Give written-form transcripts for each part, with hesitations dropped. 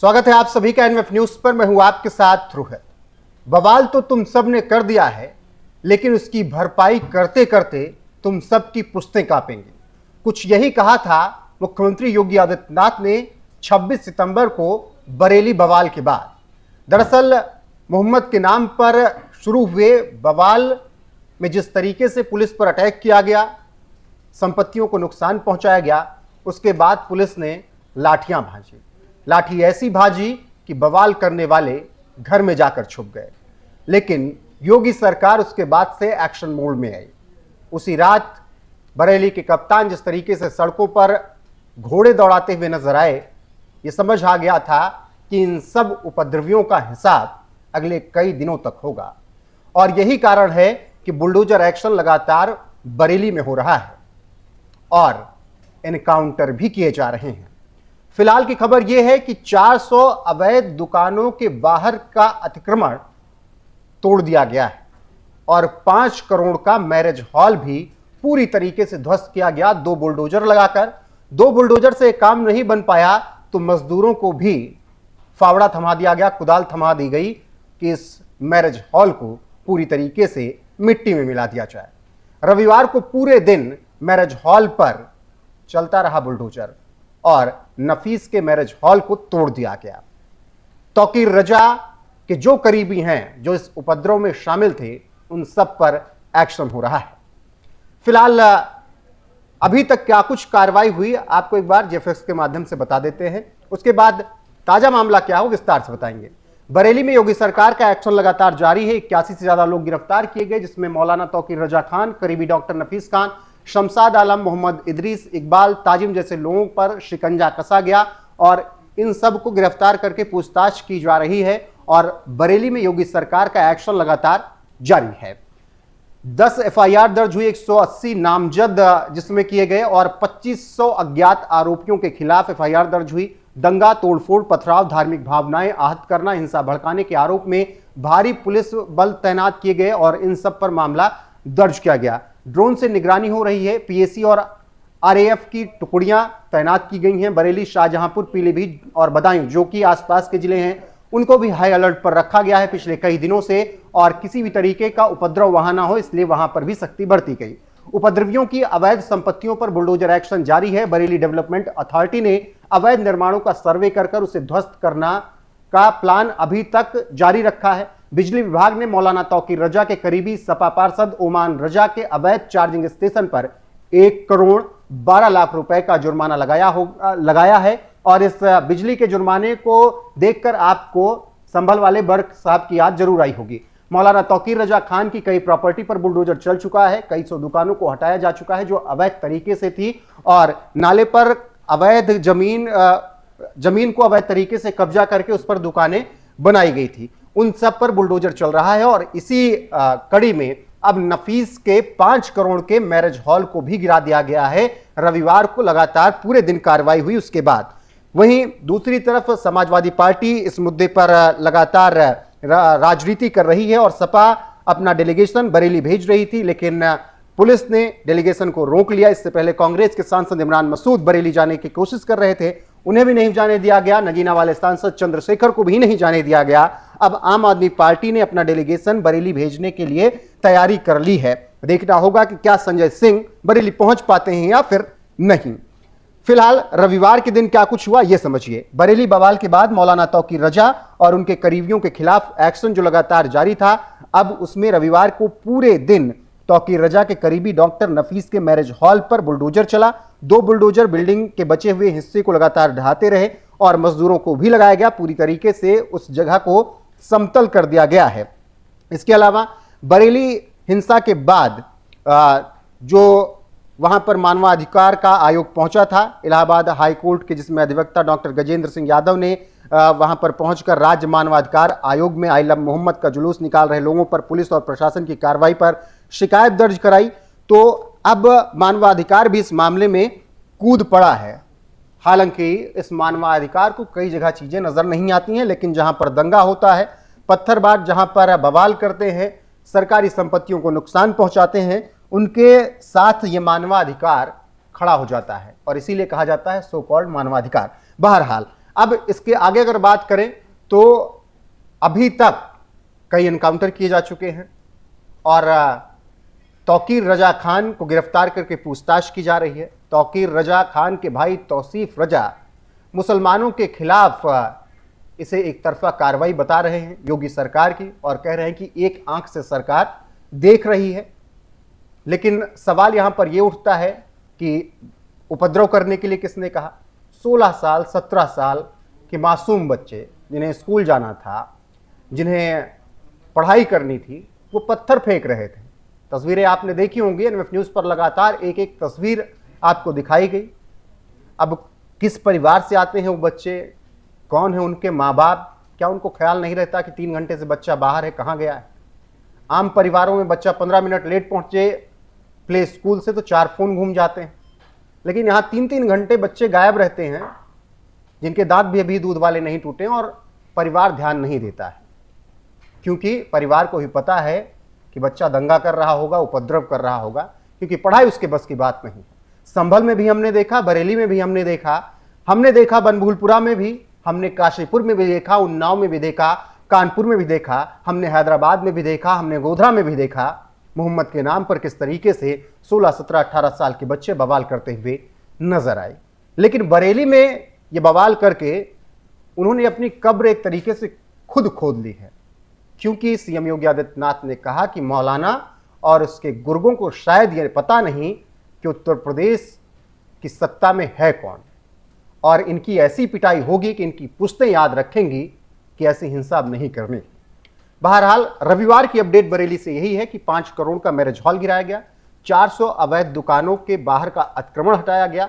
स्वागत है आप सभी का एनएफ न्यूज पर। मैं हूं आपके साथ रोहित। बवाल तो तुम सब ने कर दिया है, लेकिन उसकी भरपाई करते करते तुम सबकी पुश्तें कांपेंगी। कुछ यही कहा था मुख्यमंत्री योगी आदित्यनाथ ने 26 सितंबर को बरेली बवाल के बाद। दरअसल मोहम्मद के नाम पर शुरू हुए बवाल में जिस तरीके से पुलिस पर अटैक किया गया, संपत्तियों को नुकसान पहुंचाया गया, उसके बाद पुलिस ने लाठियां भांजी। लाठी ऐसी भाजी कि बवाल करने वाले घर में जाकर छुप गए। लेकिन योगी सरकार उसके बाद से एक्शन मोड में आई। उसी रात बरेली के कप्तान जिस तरीके से सड़कों पर घोड़े दौड़ाते हुए नजर आए, ये समझ आ गया था कि इन सब उपद्रवियों का हिसाब अगले कई दिनों तक होगा। और यही कारण है कि बुलडोजर एक्शन लगातार बरेली में हो रहा है और एनकाउंटर भी किए जा रहे हैं। फिलहाल की खबर यह है कि 400 अवैध दुकानों के बाहर का अतिक्रमण तोड़ दिया गया है और 5 करोड़ का मैरिज हॉल भी पूरी तरीके से ध्वस्त किया गया। 2 बुलडोजर लगाकर। 2 बुलडोजर से काम नहीं बन पाया तो मजदूरों को भी फावड़ा थमा दिया गया, कुदाल थमा दी गई कि इस मैरिज हॉल को पूरी तरीके से मिट्टी में मिला दिया जाए। रविवार को पूरे दिन मैरिज हॉल पर चलता रहा बुलडोजर और नफीस के मैरिज हॉल को तोड़ दिया गया। तौकीर रजा के जो करीबी हैं, जो इस उपद्रव में शामिल थे, उन सब पर एक्शन हो रहा है। फिलहाल अभी तक क्या कुछ कार्रवाई हुई, आपको एक बार जेएफएक्स के माध्यम से बता देते हैं। उसके बाद ताजा मामला क्या हो विस्तार से बताएंगे। बरेली में योगी सरकार का एक्शन लगातार जारी है। 81 से ज्यादा लोग गिरफ्तार किए गए, जिसमें मौलाना तौकीर रजा खान, करीबी डॉक्टर नफीस खान, शमशाद आलम, मोहम्मद इदरीस, इकबाल, ताजिम जैसे लोगों पर शिकंजा कसा गया और इन सब को गिरफ्तार करके पूछताछ की जा रही है। और बरेली में योगी सरकार का एक्शन लगातार जारी है। 10 एफआईआर दर्ज हुई, 180 नामजद जिसमें किए गए और 2500 अज्ञात आरोपियों के खिलाफ एफआईआर दर्ज हुई। दंगा, तोड़फोड़, पथराव, धार्मिक भावनाएं आहत करना, हिंसा भड़काने के आरोप में भारी पुलिस बल तैनात किए गए और इन सब पर मामला दर्ज किया गया। ड्रोन से निगरानी हो रही है। पीएसी और आरएएफ की टुकड़ियां तैनात की गई हैं। बरेली, शाहजहांपुर, पीलीभीत और बदायूं जो कि आसपास के जिले हैं, उनको भी हाई अलर्ट पर रखा गया है पिछले कई दिनों से और किसी भी तरीके का उपद्रव वहां ना हो, इसलिए वहां पर भी सख्ती बढ़ती गई। उपद्रवियों की अवैध संपत्तियों पर बुलडोजर एक्शन जारी है। बरेली डेवलपमेंट अथॉरिटी ने अवैध निर्माणों का सर्वे कर उसे ध्वस्त करना का प्लान अभी तक जारी रखा है। बिजली विभाग ने मौलाना तौकीर रजा के करीबी सपा पार्षद ओमान रजा के अवैध चार्जिंग स्टेशन पर 1 करोड़ 12 लाख रुपए का जुर्माना लगाया है और इस बिजली के जुर्माने को देखकर आपको संभल वाले बर्क साहब की याद जरूर आई होगी। मौलाना तौकीर रजा खान की कई प्रॉपर्टी पर बुलडोजर चल चुका है। कई सौ दुकानों को हटाया जा चुका है जो अवैध तरीके से थी और नाले पर अवैध जमीन को अवैध तरीके से कब्जा करके उस पर दुकानें बनाई गई थी। उन सब पर बुलडोजर चल रहा है और इसी कड़ी में अब नफीस के 5 करोड़ के मैरिज हॉल को भी गिरा दिया गया है। रविवार को लगातार पूरे दिन कार्रवाई हुई उसके बाद। वहीं दूसरी तरफ समाजवादी पार्टी इस मुद्दे पर लगातार राजनीति कर रही है और सपा अपना डेलीगेशन बरेली भेज रही थी, लेकिन पुलिस ने डेलीगेशन को रोक लिया। इससे पहले कांग्रेस के सांसद इमरान मसूद बरेली जाने की कोशिश कर रहे थे, उन्हें भी नहीं जाने दिया गया। नगीना वाले सांसद चंद्रशेखर को भी नहीं जाने दिया गया। अब आम आदमी पार्टी ने अपना डेलीगेशन बरेली भेजने के लिए तैयारी कर ली है। देखना होगा कि क्या संजय सिंह बरेली पहुंच पाते हैं या फिर नहीं। फिलहाल रविवार के दिन क्या कुछ हुआ यह समझिए। बरेली बवाल के बाद मौलाना तौकीर रजा और उनके करीबियों के खिलाफ एक्शन जो लगातार जारी था, अब उसमें रविवार को पूरे दिन तौकीर रजा के करीबी डॉक्टर नफीस के मैरिज हॉल पर बुलडोजर चला। 2 बुलडोजर बिल्डिंग के बचे हुए हिस्से को लगातार ढहाते रहे और मजदूरों को भी लगाया गया। पूरी तरीके से उस जगह को समतल कर दिया गया है। इसके अलावा बरेली हिंसा के बाद जो वहां पर मानवाधिकार का आयोग पहुंचा था, इलाहाबाद हाई कोर्ट के, जिसमें अधिवक्ता डॉक्टर गजेंद्र सिंह यादव ने वहां पर पहुंचकर राज्य मानवाधिकार आयोग में आई लव मोहम्मद का जुलूस निकाल रहे लोगों पर पुलिस और प्रशासन की कार्रवाई पर शिकायत दर्ज कराई। तो अब मानवाधिकार भी इस मामले में कूद पड़ा है। हालांकि इस मानवाधिकार को कई जगह चीजें नजर नहीं आती हैं, लेकिन जहां पर दंगा होता है, पत्थरबाज जहां पर बवाल करते हैं, सरकारी संपत्तियों को नुकसान पहुंचाते हैं, उनके साथ ये मानवाधिकार खड़ा हो जाता है और इसीलिए कहा जाता है सो कॉल्ड मानवाधिकार। बहरहाल अब इसके आगे अगर बात करें तो अभी तक कई एनकाउंटर किए जा चुके हैं और तौकीर रजा खान को गिरफ्तार करके पूछताछ की जा रही है। तौकीर रजा खान के भाई तौसीफ रजा मुसलमानों के खिलाफ इसे एक तरफा कार्रवाई बता रहे हैं योगी सरकार की और कह रहे हैं कि एक आंख से सरकार देख रही है। लेकिन सवाल यहां पर यह उठता है कि उपद्रव करने के लिए किसने कहा? 16 साल 17 साल के मासूम बच्चे जिन्हें स्कूल जाना था, जिन्हें पढ़ाई करनी थी, वो पत्थर फेंक रहे थे। तस्वीरें आपने देखी होंगी, एनएमएफ न्यूज़ पर लगातार एक एक तस्वीर आपको दिखाई गई। अब किस परिवार से आते हैं वो बच्चे, कौन है उनके माँ बाप, क्या उनको ख्याल नहीं रहता कि 3 घंटे से बच्चा बाहर है, कहाँ गया है? आम परिवारों में बच्चा 15 मिनट लेट पहुंचे प्ले स्कूल से तो 4 फोन घूम जाते हैं, लेकिन यहाँ 3-3 घंटे बच्चे गायब रहते हैं जिनके दांत भी अभी दूध वाले नहीं टूटे और परिवार ध्यान नहीं देता है, क्योंकि परिवार को भी पता है कि बच्चा दंगा कर रहा होगा, उपद्रव कर रहा होगा, क्योंकि पढ़ाई उसके बस की बात नहीं है। संभल में भी हमने देखा, बरेली में भी हमने देखा बनभूलपुरा में भी, हमने काशीपुर में भी देखा, उन्नाव में भी देखा, कानपुर में भी देखा, हमने हैदराबाद में भी देखा, हमने गोधरा में भी देखा मोहम्मद के नाम पर किस तरीके से 16, 17, 18 साल के बच्चे बवाल करते हुए नजर आए। लेकिन बरेली में ये बवाल करके उन्होंने अपनी कब्र एक तरीके से खुद खोद ली है, क्योंकि सीएम योगी आदित्यनाथ ने कहा कि मौलाना और उसके गुर्गों को शायद ये पता नहीं कि उत्तर प्रदेश की सत्ता में है कौन, और इनकी ऐसी पिटाई होगी कि इनकी पुश्तें याद रखेंगी कि ऐसी हिंसा अब नहीं करनी। बहरहाल रविवार की अपडेट बरेली से यही है कि 5 करोड़ का मैरिज हॉल गिराया गया, 400 अवैध दुकानों के बाहर का अतिक्रमण हटाया गया,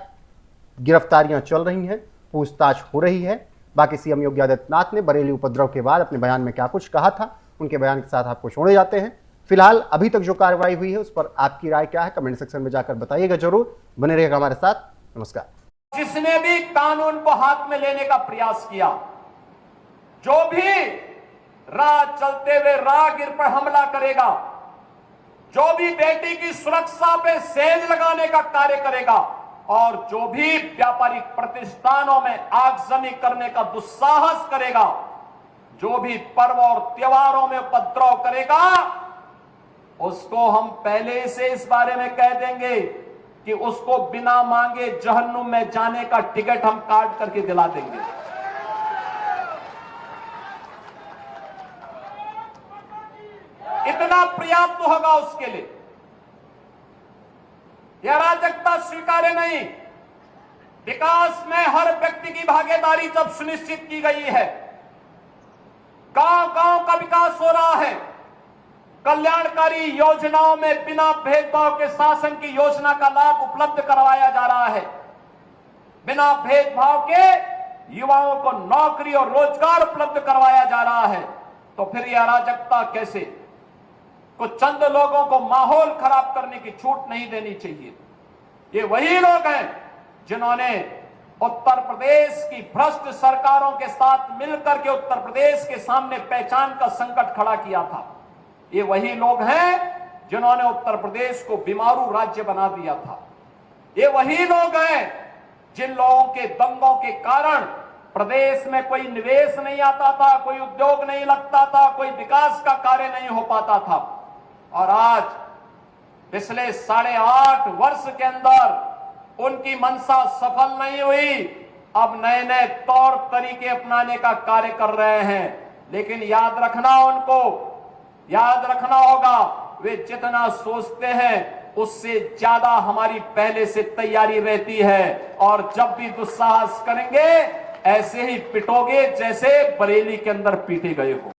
गिरफ्तारियां चल रही हैं, पूछताछ हो रही है। बाकी सीएम योगी आदित्यनाथ ने बरेली उपद्रव के बाद अपने बयान में क्या कुछ कहा था, उनके बयान के साथ आपको छोड़े जाते हैं। फिलहाल अभी तक जो कार्रवाई हुई है उस पर आपकी राय क्या है, कमेंट सेक्शन में जाकर बताइएगा जरूर। बने रहिएगा हमारे साथ। नमस्कार। जिसने भी कानून को हाथ में लेने का प्रयास किया, जो भी राह चलते हुए राहगीर पर हमला करेगा, जो भी बेटी की सुरक्षा पे सेल लगाने का कार्य करेगा और जो भी व्यापारिक प्रतिष्ठानों में आगजनी करने का दुस्साहस करेगा, जो भी पर्व और त्योहारों में उपद्रव करेगा, उसको हम पहले से इस बारे में कह देंगे कि उसको बिना मांगे जहन्नुम में जाने का टिकट हम काट करके दिला देंगे। इतना पर्याप्त होगा उसके लिए। यह अराजकता स्वीकार्य नहीं। विकास में हर व्यक्ति की भागीदारी जब सुनिश्चित की गई है, गांव-गांव का विकास हो रहा है, कल्याणकारी योजनाओं में बिना भेदभाव के शासन की योजना का लाभ उपलब्ध करवाया जा रहा है, बिना भेदभाव के युवाओं को नौकरी और रोजगार उपलब्ध करवाया जा रहा है, तो फिर यह अराजकता कैसे? कुछ चंद लोगों को माहौल खराब करने की छूट नहीं देनी चाहिए। ये वही लोग हैं जिन्होंने उत्तर प्रदेश की भ्रष्ट सरकारों के साथ मिलकर के उत्तर प्रदेश के सामने पहचान का संकट खड़ा किया था। ये वही लोग हैं जिन्होंने उत्तर प्रदेश को बीमारू राज्य बना दिया था। ये वही लोग हैं जिन लोगों के दंगों के कारण प्रदेश में कोई निवेश नहीं आता था, कोई उद्योग नहीं लगता था, कोई विकास का कार्य नहीं हो पाता था। और आज पिछले 8.5 वर्ष के अंदर उनकी मंशा सफल नहीं हुई। अब नए नए तौर तरीके अपनाने का कार्य कर रहे हैं, लेकिन याद रखना होगा, वे जितना सोचते हैं उससे ज्यादा हमारी पहले से तैयारी रहती है। और जब भी दुस्साहस करेंगे ऐसे ही पिटोगे जैसे बरेली के अंदर पीटे गए हो।